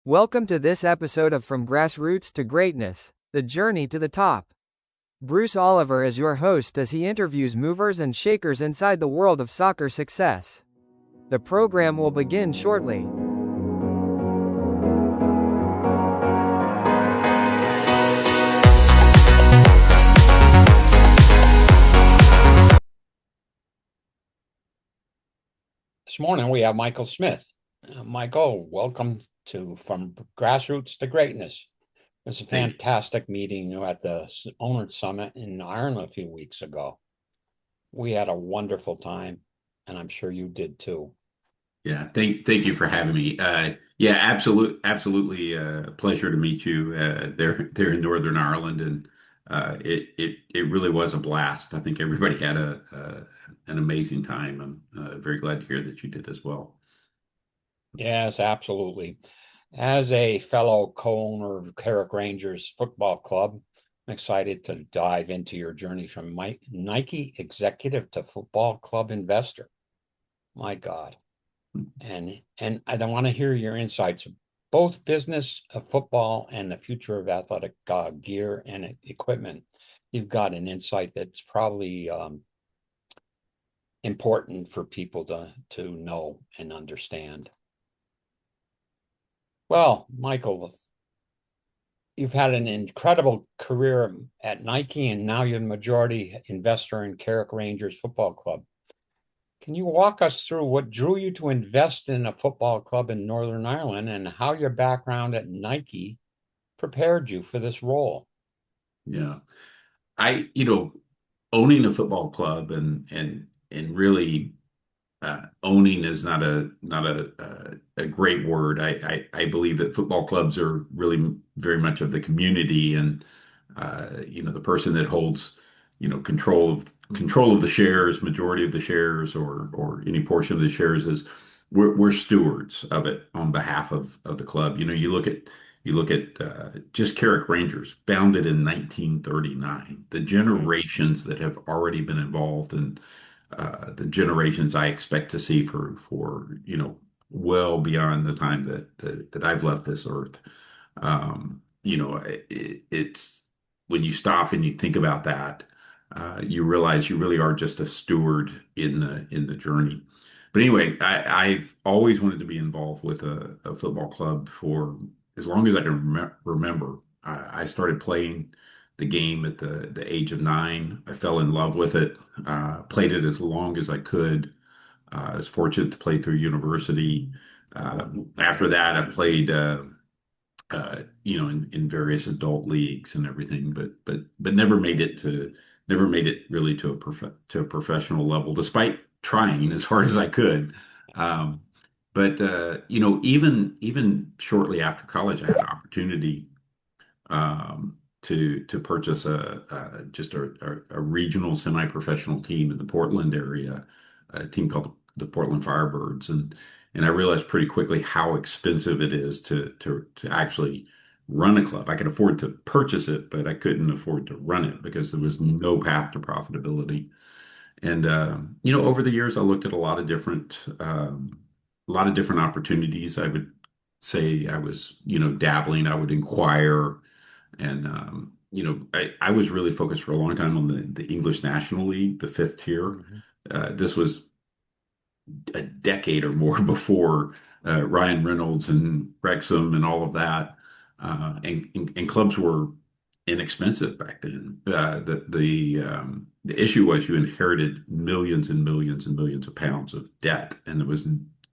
Welcome to this episode of From Grassroots to Greatness, the journey to the top. Bruce Oliver is your host as he interviews movers and shakers inside the world of soccer success. The program will begin shortly. This morning we have Michael Smith. Michael, welcome to From Grassroots to Greatness. It was a fantastic meeting at the Owners Summit in Ireland a few weeks ago. We had a wonderful time, and I'm sure you did too. Yeah, thank you for having me. Yeah, absolutely pleasure to meet you there in Northern Ireland, and it really was a blast. I think everybody had an amazing time. I'm very glad to hear that you did as well. Yes, absolutely. As a fellow co-owner of Carrick Rangers Football Club, I'm excited to dive into your journey from Nike executive to football club investor. My God. And I don't want to hear your insights of both business of football and the future of athletic gear and equipment. You've got an insight that's probably important for people to know and understand. Well, Michael, you've had an incredible career at Nike, and now you're a majority investor in Carrick Rangers Football Club. Can you walk us through what drew you to invest in a football club in Northern Ireland and how your background at Nike prepared you for this role? Yeah, owning a football club and really owning is not a great word. I believe that football clubs are really very much of the community, and the person that holds control of the shares, majority of the shares, or any portion of the shares is we're stewards of it on behalf of the club. You look at just Carrick Rangers, founded in 1939. The generations that have already been involved, and the generations I expect to see for well beyond the time that I've left this earth. It's when you stop and you think about that, you realize you really are just a steward in the journey. But anyway, I've always wanted to be involved with a football club for as long as I can remember. I started playing the game at the age of 9. I fell in love with it, played it as long as I could. I was fortunate to play through university. After that, I played, in various adult leagues and everything, but never made it really to a professional level, despite trying as hard as I could. But even shortly after college, I had an opportunity to purchase a regional semi-professional team in the Portland area, a team called the Portland Firebirds, and I realized pretty quickly how expensive it is to actually run a club. I could afford to purchase it, but I couldn't afford to run it because there was no path to profitability. And over the years, I looked at a lot of different opportunities. I would say I was, dabbling. I would inquire, and I was really focused for a long time on the English National League, the fifth tier. This was a decade or more before Ryan Reynolds and Wrexham and all of that, and clubs were inexpensive back then. The issue was you inherited millions and millions and millions of pounds of debt, and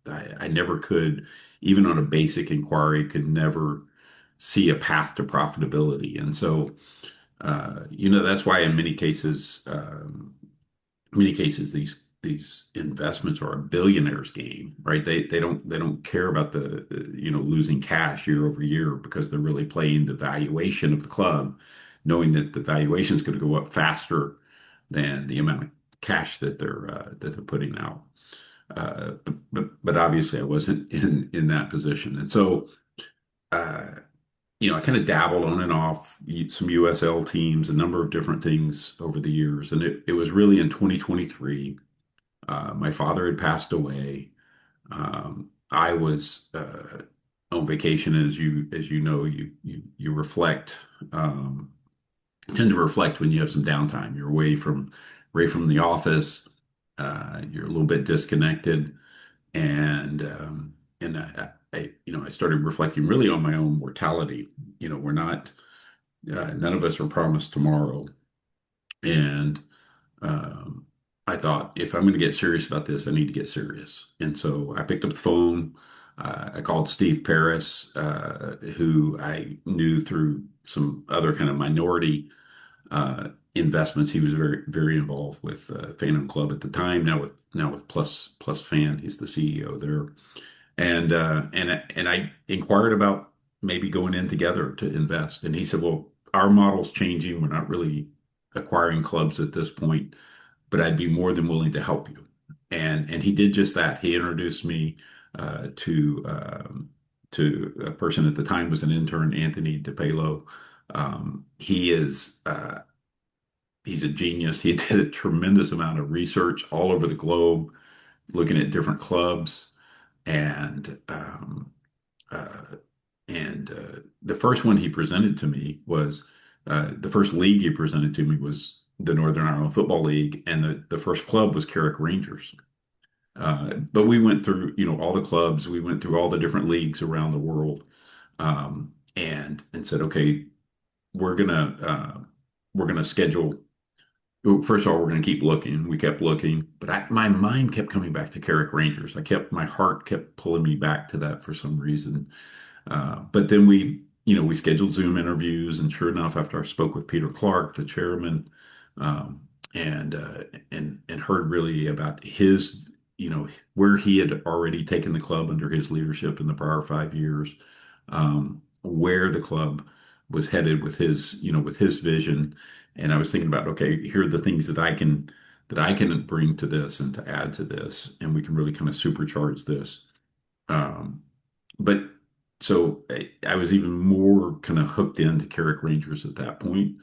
I never could, even on a basic inquiry, could never see a path to profitability. And so, that's why in many cases, these investments are a billionaire's game, right? They don't care about the losing cash year over year, because they're really playing the valuation of the club, knowing that the valuation is going to go up faster than the amount of cash that they're putting out. But obviously I wasn't in that position, and so I kind of dabbled on and off some USL teams, a number of different things over the years, and it was really in 2023. My father had passed away. I was on vacation, as you know, you reflect, tend to reflect when you have some downtime. You're away from the office. You're a little bit disconnected, and I started reflecting really on my own mortality. We're not, none of us are promised tomorrow, and um, I thought, if I'm going to get serious about this, I need to get serious. And so I picked up the phone. I called Steve Paris, who I knew through some other kind of minority investments. He was very, very involved with Phantom Club at the time. Now with Plus Fan, he's the CEO there. And I inquired about maybe going in together to invest. And he said, "Well, our model's changing. We're not really acquiring clubs at this point, but I'd be more than willing to help you." And he did just that. He introduced me to a person at the time, was an intern, Anthony DePalo. He's a genius. He did a tremendous amount of research all over the globe, looking at different clubs. And uh, the first one he presented to me was the first league he presented to me was the Northern Ireland Football League, and the first club was Carrick Rangers. But we went through, all the clubs. We went through all the different leagues around the world, and said, okay, we're gonna schedule. Well, first of all, we're going to keep looking. We kept looking, but my mind kept coming back to Carrick Rangers. My heart kept pulling me back to that for some reason. But then we scheduled Zoom interviews, and sure enough, after I spoke with Peter Clark, the chairman, um, and heard really about his, where he had already taken the club under his leadership in the prior 5 years, where the club was headed with his vision. And I was thinking about, okay, here are the things that I can bring to this and to add to this, and we can really kind of supercharge this. Um, but so I was even more kind of hooked into Carrick Rangers at that point.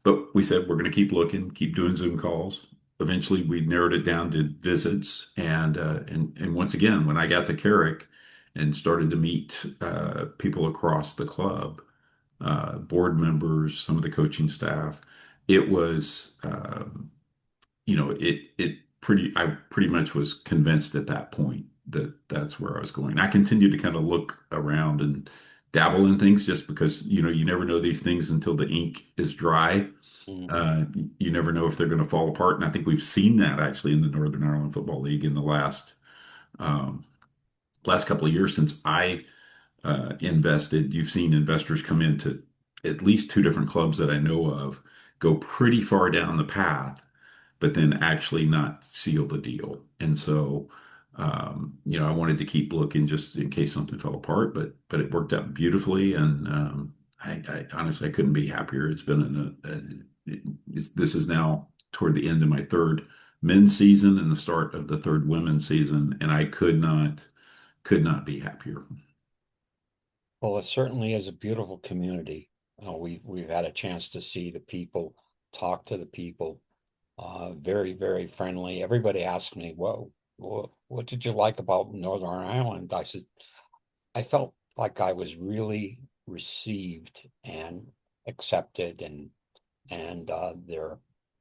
But we said we're going to keep looking, keep doing Zoom calls. Eventually, we narrowed it down to visits, and once again, when I got to Carrick and started to meet people across the club, board members, some of the coaching staff, it was I pretty much was convinced at that point that that's where I was going. I continued to kind of look around and dabble in things, just because you never know these things until the ink is dry. Mhm. You never know if they're going to fall apart, and I think we've seen that actually in the Northern Ireland Football League in the um, last couple of years since I invested. You've seen investors come into at least two different clubs that I know of, go pretty far down the path, but then actually not seal the deal. And so, I wanted to keep looking just in case something fell apart, but it worked out beautifully. And I honestly, I couldn't be happier. It's been this is now toward the end of my third men's season and the start of the third women's season, and I could not be happier. Well, it certainly is a beautiful community. We've had a chance to see the people, talk to the people, very, very friendly. Everybody asked me, "Well, what did you like about Northern Ireland?" I said, I felt like I was really received and accepted, and they're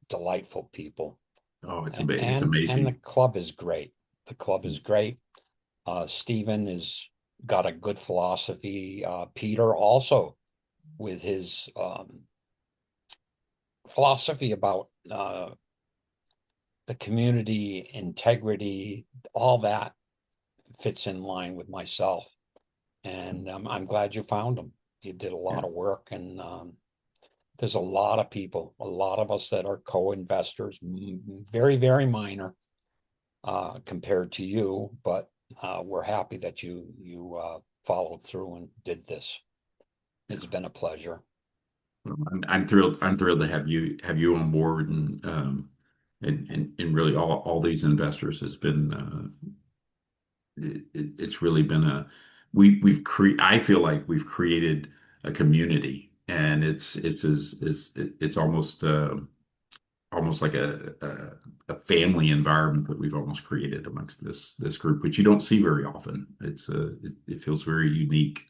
delightful people. Oh, it's And the amazing. club is great. The club is great. Stephen is got a good philosophy. Peter also with his philosophy about the community integrity, all that fits in line with myself. And I'm glad you found him. You did a Yeah. lot of work, and there's a lot of people, a lot of us that are co-investors, very, very minor compared to you, but we're happy that you followed through and did this. It's been a pleasure. Well, I'm thrilled. I'm thrilled to have you on board, and really all these investors. It's really been I feel like we've created a community, and it's almost almost like a family environment that we've almost created amongst this group, which you don't see very often. It feels very unique.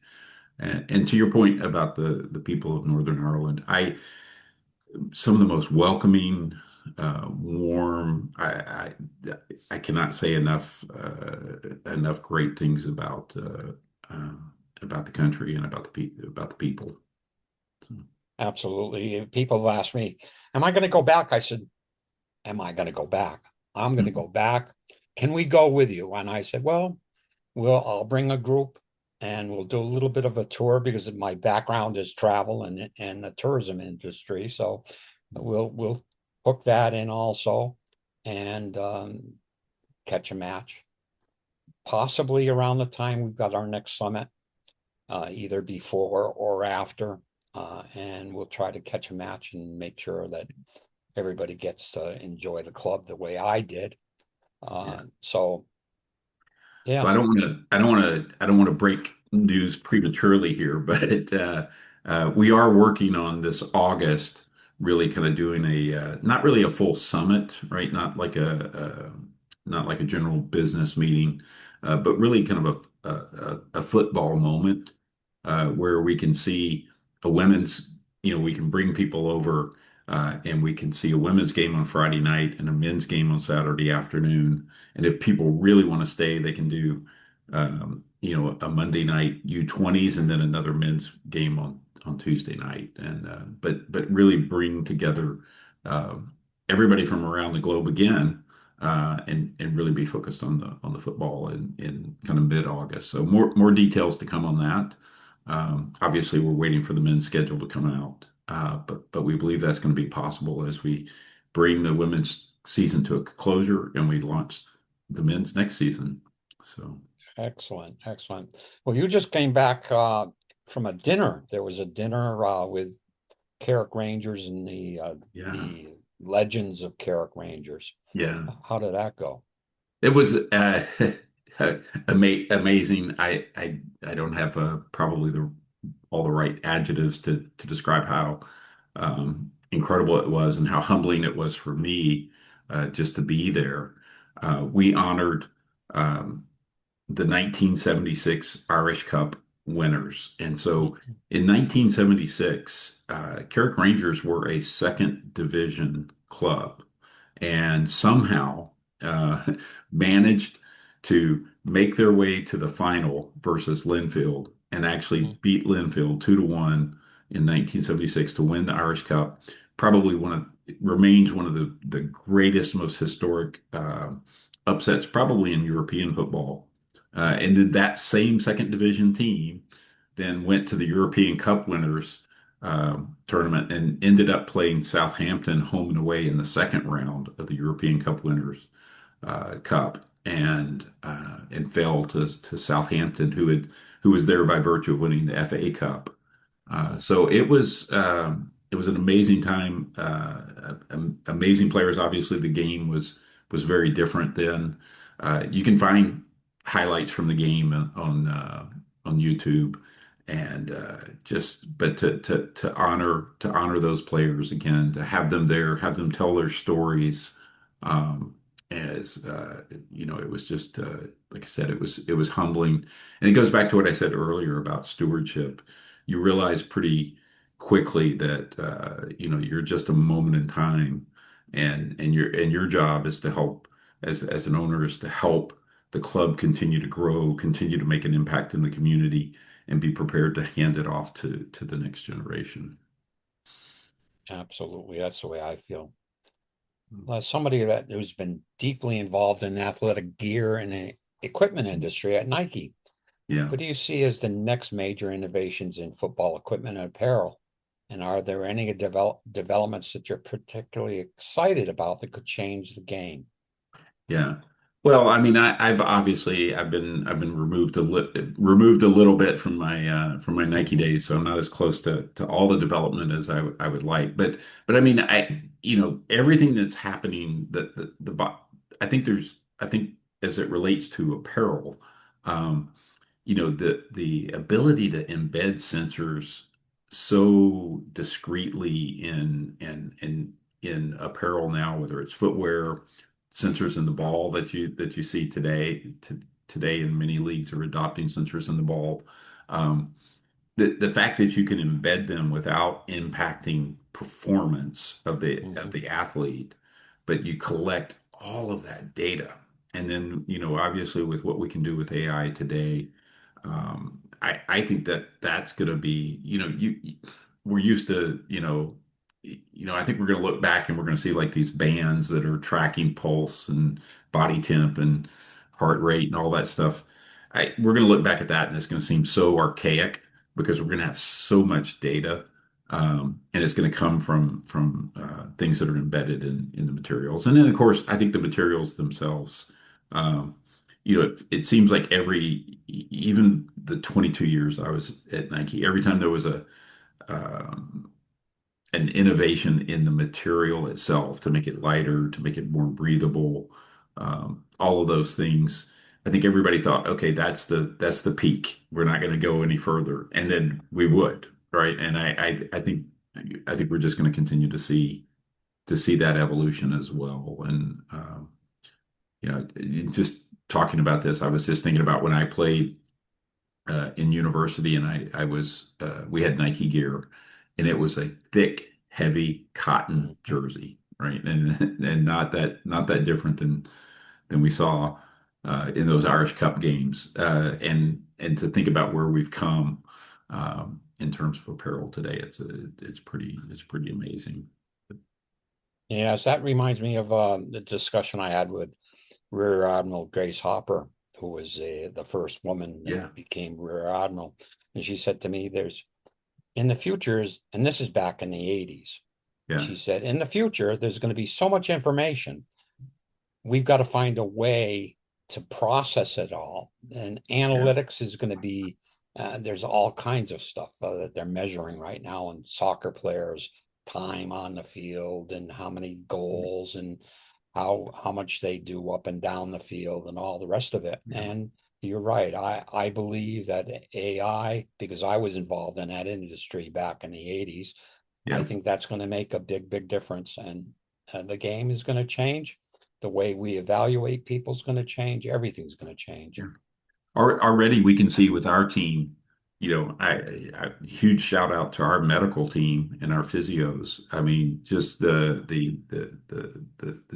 And to your point about the people of Northern Ireland, I some of the most welcoming, warm. I cannot say enough great things about the country and about the people. So, Absolutely. People have asked me, am I going to go back? I said, am I going to go back? I'm going to go back. Can we go with you? And I said, well, I'll bring a group and we'll do a little bit of a tour because my background is travel and the tourism industry. So we'll hook that in also and catch a match, possibly around the time we've got our next summit, either before or after. And we'll try to catch a match and make sure that everybody gets to enjoy the club the way I did. yeah. So Well, yeah. I don't want to break news prematurely here, but we are working on this August, really kind of doing not really a full summit, right? Not like a general business meeting, but really kind of a football moment where we can see a women's, we can bring people over and we can see a women's game on Friday night and a men's game on Saturday afternoon. And if people really want to stay, they can do, a Monday night U20s and then another men's game on Tuesday night. And but really bring together everybody from around the globe again, and really be focused on the football in kind of mid-August. So more details to come on that. Obviously, we're waiting for the men's schedule to come out, but we believe that's going to be possible as we bring the women's season to a closure and we launch the men's next season. So Excellent, excellent. Well, you just came back from a dinner. There was a dinner with Carrick Rangers and yeah, the legends of Carrick Rangers. yeah, How did that go? it was amazing. I don't have probably all the right adjectives to describe how incredible it was and how humbling it was for me just to be there. We honored um, the 1976 Irish Cup winners. And so in 1976, Carrick Rangers were a second division club and somehow uh, managed to make their way to the final versus Linfield and actually beat Linfield 2-1 in 1976 to win the Irish Cup. Probably remains one of the greatest, most historic upsets, probably in European football. And then that same second division team then went to the European Cup winners tournament and ended up playing Southampton home and away in the second round of the European Cup winners Cup and fell to Southampton, who was there by virtue of winning the FA Cup. So it was an amazing time. Amazing players. Obviously, the game was very different then. You can find highlights from the game on YouTube, and just but to honor those players again, to have them there, have them tell their stories. Um, as it was just like I said, it was humbling, and it goes back to what I said earlier about stewardship. You realize pretty quickly that you're just a moment in time, and your job is to help as an owner is to help the club continue to grow, continue to make an impact in the community, and be prepared to hand it off to the next generation. Absolutely. That's the way I feel. As somebody who's been deeply involved in athletic gear and the equipment industry at Nike, Yeah. what do you see as the next major innovations in football equipment and apparel? And are there any developments that you're particularly excited about that could change the game? Yeah. Well, I mean, I've been removed a little bit from my Nike days, so I'm not as close to all the development as I would like. But I mean, everything that's happening I think as it relates to apparel, um, the ability to embed sensors so discreetly in and in apparel now, whether it's footwear, sensors in the ball that you see today in many leagues are adopting sensors in the ball. Um, the fact that you can embed them without impacting performance of Mhm. the athlete, but you collect all of that data. And then, obviously with what we can do with AI today, I think that that's going to be, we're used to, I think we're going to look back and we're going to see like these bands that are tracking pulse and body temp and heart rate and all that stuff. We're going to look back at that and it's going to seem so archaic because we're going to have so much data. And it's going to come from things that are embedded in the materials. And then, of course, I think the materials themselves, um, it seems like even the 22 years I was at Nike, every time there was um, an innovation in the material itself to make it lighter, to make it more breathable, all of those things. I think everybody thought, okay, that's the peak. We're not going to go any further, and then we would, right? And I think we're just going to continue to see that evolution as well. And just talking about this, I was just thinking about when I played in university, and we had Nike gear, and it was a thick, heavy cotton Mhm. jersey, right? And not that different than we saw in those Irish Cup games. And to think about where we've come in terms of apparel today, it's pretty amazing. Yes, that reminds me of the discussion I had with Rear Admiral Grace Hopper, who was the first woman that Yeah, became Rear Admiral. And she said to me, there's in the futures, and this is back in the 80s, yeah, she said, in the future, there's going to be so much information. We've got to find a way to process it all. And yeah, analytics is going to be, there's all kinds of stuff that they're measuring right now in soccer players, time on the field and how many goals and how much they do up and down the field and all the rest of it. yeah, And you're right. I believe that AI, because I was involved in that industry back in the 80s, I yeah. think that's going to make a big difference. And the game is going to change. The way we evaluate people is going to change. Everything's going to change. Yeah. Already we can see with our team, huge shout out to our medical team and our physios. I mean, just the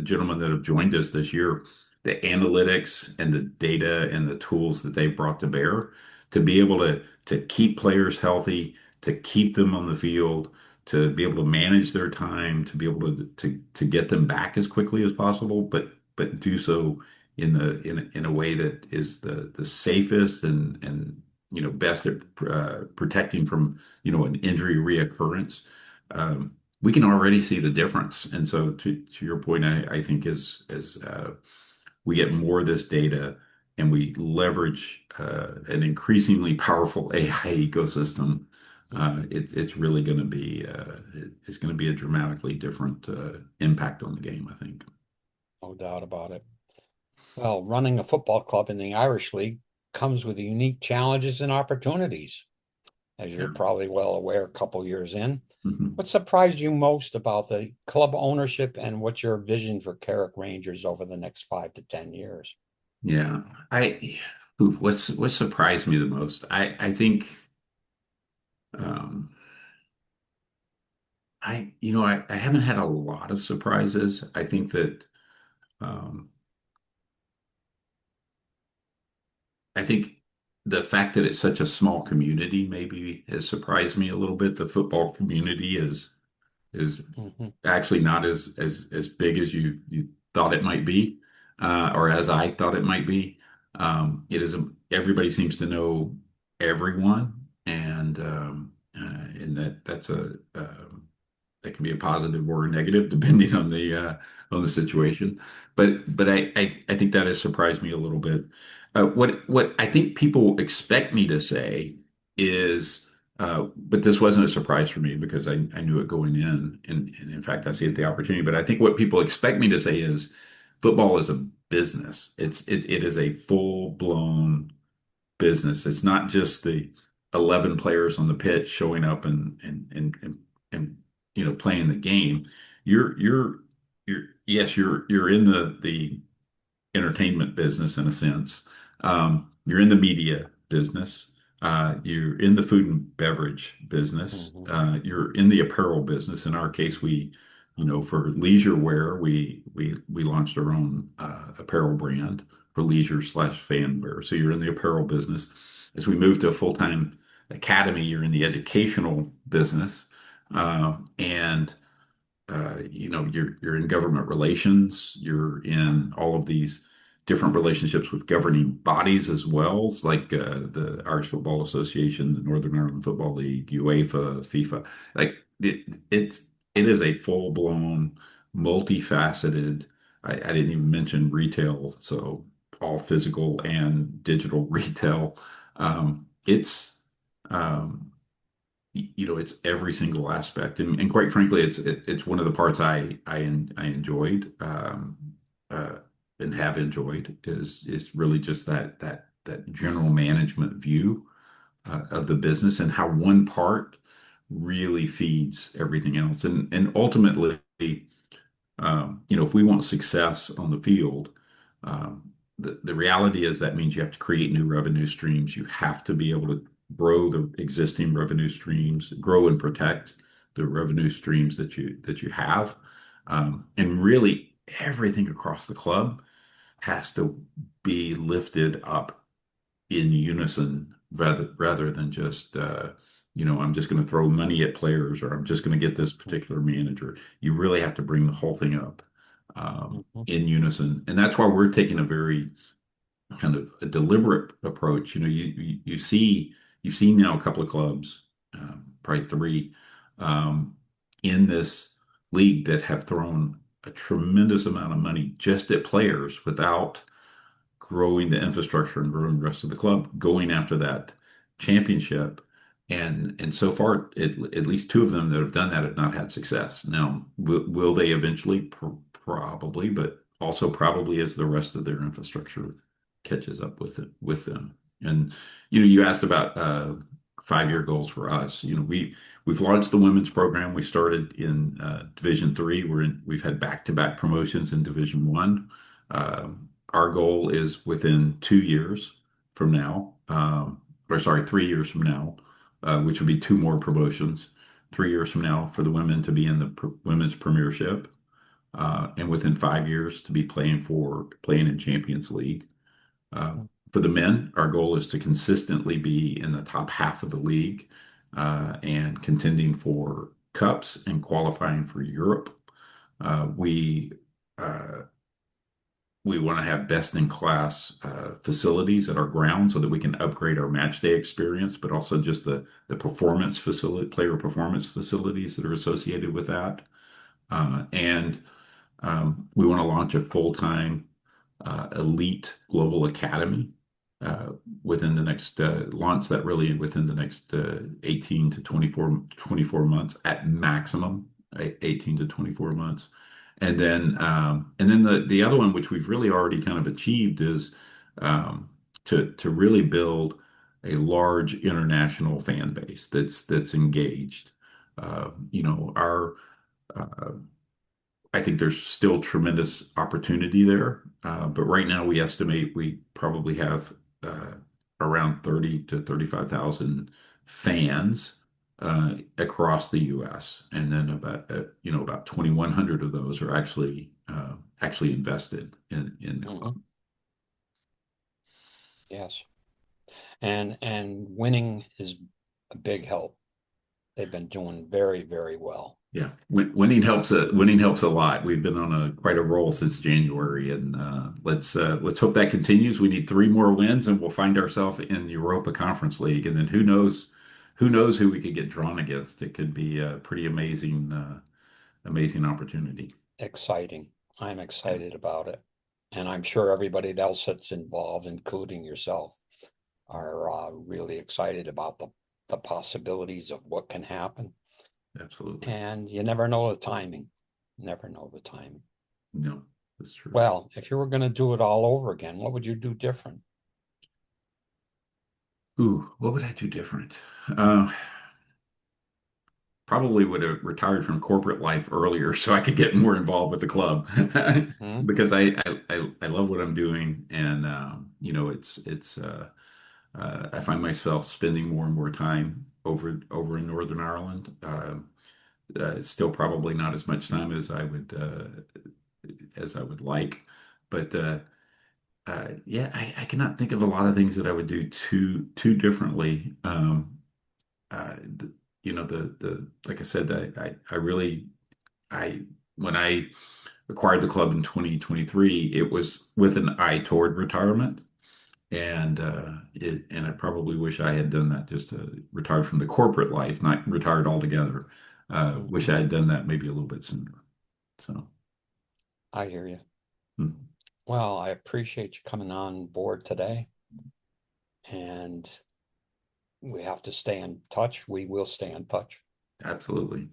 gentlemen that have joined us this year, the analytics and the data and the tools that they've brought to bear to be able to keep players healthy, to keep them on the field, to be able to manage their time, to be able to get them back as quickly as possible, but do so in a way that is the safest and best at protecting from an injury reoccurrence. We can already see the difference. And so to your point, I think as we get more of this data and we leverage an increasingly powerful AI ecosystem, it's really going to be it's going to be a dramatically different impact on the game, I think. No doubt about it. Well, running a football club in the Irish League comes with unique challenges and opportunities, as you're Yeah. probably well aware, a couple years in. Mhm. What surprised you most about the club ownership and what's your vision for Carrick Rangers over the next 5 to 10 years? Yeah, what surprised me the most? I think um, I haven't had a lot of surprises. I think that um, I think the fact that it's such a small community maybe has surprised me a little bit. The football community is Mhm. actually not as big as you thought it might be, or as I thought it might be. Everybody seems to know everyone, and that can be a positive or a negative depending on the situation. But I think that has surprised me a little bit. What I think people expect me to say is, but this wasn't a surprise for me because I knew it going in, and in fact I see it the opportunity. But I think what people expect me to say is, football is a business. It is a full blown business. It's not just the 11 players on the pitch showing up and playing the game. you're yes, you're in the entertainment business in a sense. You're in the media business. You're in the food and beverage business. Hmm. You're in the apparel business. In our case, for leisure wear, we launched our own apparel brand for leisure slash fan wear. So you're in the apparel business. As we move to a full-time academy, you're in the educational business, and you're in government relations. You're in all of these different relationships with governing bodies as well, it's like the Irish Football Association, the Northern Ireland Football League, UEFA, FIFA. Like it is a full-blown, multifaceted. I didn't even mention retail, so all physical and digital retail. It's it's every single aspect, and quite frankly, it's one of the parts I enjoyed, uh, and have enjoyed is really just that general management view of the business and how one part really feeds everything else, and ultimately, if we want success on the field, the reality is that means you have to create new revenue streams. You have to be able to grow the existing revenue streams, grow and protect the revenue streams that you have, and really everything across the club has to be lifted up in unison rather than just I'm just going to throw money at players, or I'm just going to get this particular manager. You really have to bring the whole thing up Hmm. in unison, and that's why we're taking a very kind of a deliberate approach. You've seen now a couple of clubs, probably three, um, in this league that have thrown a tremendous amount of money just at players without growing the infrastructure and growing the rest of the club, going after that championship. And so far, at least two of them that have done that have not had success. Now, will they eventually? Probably, but also probably as the rest of their infrastructure catches up with them. And you asked about 5-year goals for us. We've launched the women's program. We started in Division 3. We've had back-to-back promotions in Division 1. Our goal is within 2 years from now, or sorry, 3 years from now, which would be two more promotions. 3 years from now for the women to be in the women's premiership, and within 5 years to be playing in Champions League. Uh, for the men, our goal is to consistently be in the top half of the league, and contending for cups and qualifying for Europe. We uh, we want to have best-in-class facilities at our ground so that we can upgrade our match day experience, but also just the performance facility, player performance facilities that are associated with that. And we want to launch a full-time elite global academy uh, within the next launch that really within the next 18 to 24 months at maximum, 18 to 24 months. And then the other one, which we've really already kind of achieved, is to really build a large international fan base that's engaged. Our uh, I think there's still tremendous opportunity there, but right now we estimate we probably have around 30 to 35,000 fans across the U.S., and then about 2,100 of those are actually invested in the Hmm. club. Yes. And winning is a big help. They've been doing very, very well. Yeah, winning helps. Winning helps a lot. We've been on quite a roll since January, and let's hope that continues. We need three more wins, and we'll find ourselves in the Europa Conference League, and then who knows who we could get drawn against. It could be a pretty amazing opportunity. Exciting. I'm Yeah, excited about it. And I'm sure everybody else that's involved, including yourself, are really excited about the possibilities of what can happen. absolutely. And you never know the timing. Never know the timing. No, that's true. Well, if you were going to do it all over again, what would you do different? Ooh, what would I do different? Uh, probably would have retired from corporate life earlier so I could get more involved with the club Mhm. because I love what I'm doing, and I find myself spending more and more time over in Northern Ireland. Still probably not as much time as I would like, but yeah, I cannot think of a lot of things that I would do too differently. The, the like I said, I really I when I acquired the club in 2023, it was with an eye toward retirement. And I probably wish I had done that, just retired from the corporate life, not retired altogether. Wish Mhm. I had done that maybe a little bit sooner. So, I hear you. mm, Well, I appreciate you coming on board today, and we have to stay in touch. We will stay in touch. absolutely.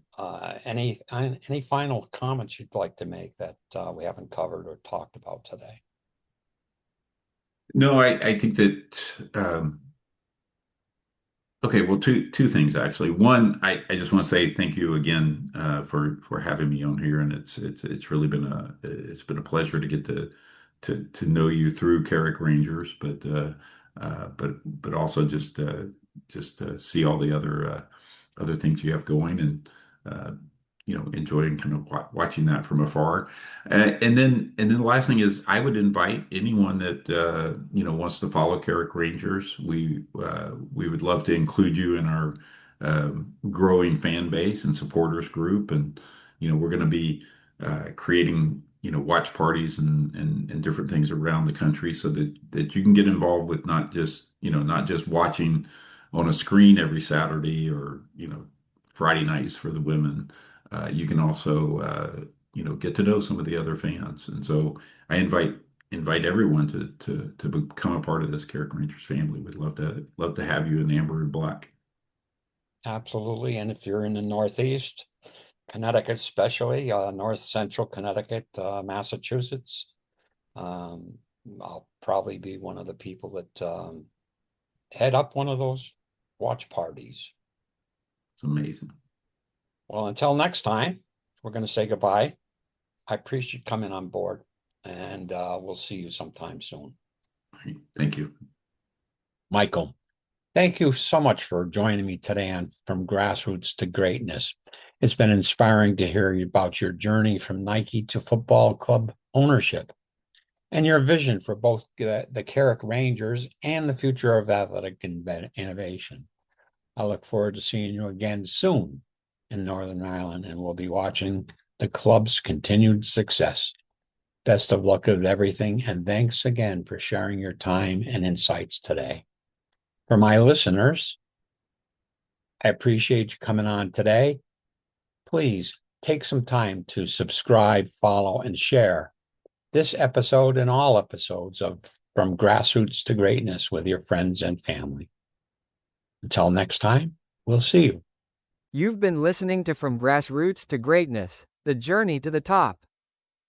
Any final comments you'd like to make that we haven't covered or talked about today? No, I think that okay, well, two things actually. One, I just want to say thank you again for having me on here, and it's really been a pleasure to get to know you through Carrick Rangers, but also just see all the other things you have going, and uh, enjoying kind of watching that from afar. And then the last thing is, I would invite anyone that wants to follow Carrick Rangers. We would love to include you in our growing fan base and supporters group, and we're going to be creating watch parties and different things around the country, so that you can get involved with not just watching on a screen every Saturday, or Friday nights for the women. You can also get to know some of the other fans, and so I invite everyone to become a part of this Carrick Rangers family. We'd love to have you in Amber and Black. Absolutely. And if you're in the Northeast, Connecticut, especially North Central Connecticut, Massachusetts, um, I'll probably be one of the people that head up one of those watch parties. It's amazing. Well, until next time, we're going to say goodbye. I appreciate you coming on board, and we'll see you sometime soon. Thank you. Michael, thank you so much for joining me today on From Grassroots to Greatness. It's been inspiring to hear about your journey from Nike to football club ownership, and your vision for both the Carrick Rangers and the future of athletic innovation. I look forward to seeing you again soon in Northern Ireland, and we'll be watching the club's continued success. Best of luck with everything, and thanks again for sharing your time and insights today. For my listeners, I appreciate you coming on today. Please take some time to subscribe, follow, and share this episode and all episodes of From Grassroots to Greatness with your friends and family. Until next time, we'll see you. You've been listening to From Grassroots to Greatness, the journey to the top.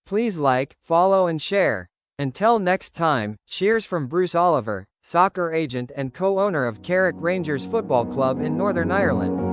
Please like, follow, and share. Until next time, cheers from Bruce Oliver, soccer agent and co-owner of Carrick Rangers Football Club in Northern Ireland.